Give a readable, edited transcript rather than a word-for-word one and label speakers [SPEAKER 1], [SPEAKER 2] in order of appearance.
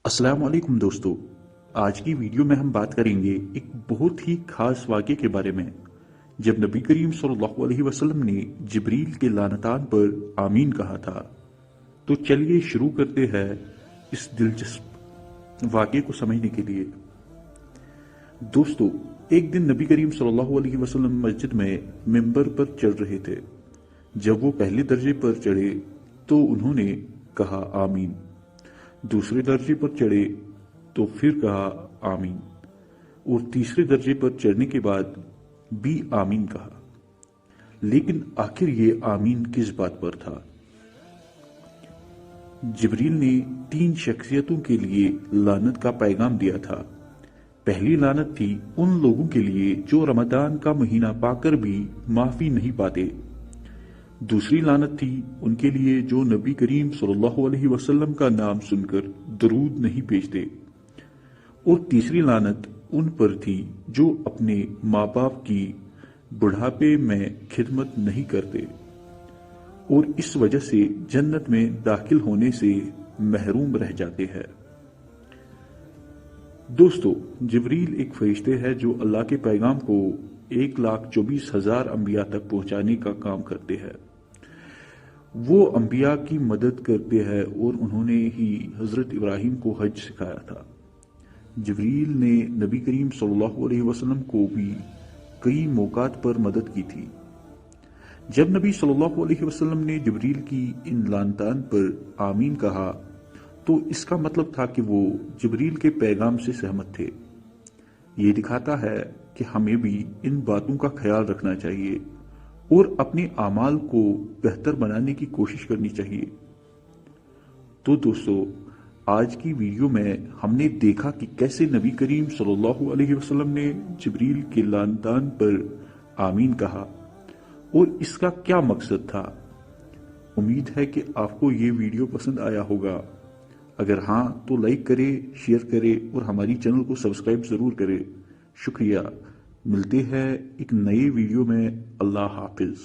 [SPEAKER 1] السلام علیکم دوستو، آج کی ویڈیو میں ہم بات کریں گے ایک بہت ہی خاص واقعے کے بارے میں جب نبی کریم صلی اللہ علیہ وسلم نے جبریل کے لعنتان پر آمین کہا تھا۔ تو چلیے شروع کرتے ہیں اس دلچسپ واقعے کو سمجھنے کے لیے۔ دوستو، ایک دن نبی کریم صلی اللہ علیہ وسلم مسجد میں ممبر پر چڑھ رہے تھے۔ جب وہ پہلے درجے پر چڑھے تو انہوں نے کہا آمین، دوسرے درجے پر چڑھے تو پھر کہا آمین، اور تیسرے درجے پر چڑھنے کے بعد بھی آمین کہا۔ لیکن آخر یہ آمین کس بات پر تھا؟ جبریل نے 3 شخصیتوں کے لیے لعنت کا پیغام دیا تھا۔ پہلی لعنت تھی ان لوگوں کے لیے جو رمضان کا مہینہ پا کر بھی معافی نہیں پاتے۔ دوسری لعنت تھی ان کے لیے جو نبی کریم صلی اللہ علیہ وسلم کا نام سن کر درود نہیں بھیجتے، اور تیسری لعنت ان پر تھی جو اپنے ماں باپ کی بڑھاپے میں خدمت نہیں کرتے اور اس وجہ سے جنت میں داخل ہونے سے محروم رہ جاتے ہیں۔ دوستو، جبریل ایک فرشتے ہے جو اللہ کے پیغام کو 1,24,000 انبیاء تک پہنچانے کا کام کرتے ہیں۔ وہ انبیاء کی مدد کرتے ہیں اور انہوں نے ہی حضرت ابراہیم کو حج سکھایا تھا۔ جبریل نے نبی کریم صلی اللہ علیہ وسلم کو بھی کئی موقعات پر مدد کی تھی۔ جب نبی صلی اللہ علیہ وسلم نے جبریل کی ان لعنتان پر آمین کہا تو اس کا مطلب تھا کہ وہ جبریل کے پیغام سے سہمت تھے۔ یہ دکھاتا ہے کہ ہمیں بھی ان باتوں کا خیال رکھنا چاہیے اور اپنے اعمال کو بہتر بنانے کی کوشش کرنی چاہیے۔ تو دوستو، آج کی ویڈیو میں ہم نے دیکھا کہ کیسے نبی کریم صلی اللہ علیہ وسلم نے جبریل کے لعنتان پر آمین کہا اور اس کا کیا مقصد تھا۔ امید ہے کہ آپ کو یہ ویڈیو پسند آیا ہوگا۔ اگر ہاں تو لائک کرے، شیئر کرے اور ہماری چینل کو سبسکرائب ضرور کرے۔ شکریہ۔ ملتے ہیں ایک نئے ویڈیو میں۔ اللہ حافظ۔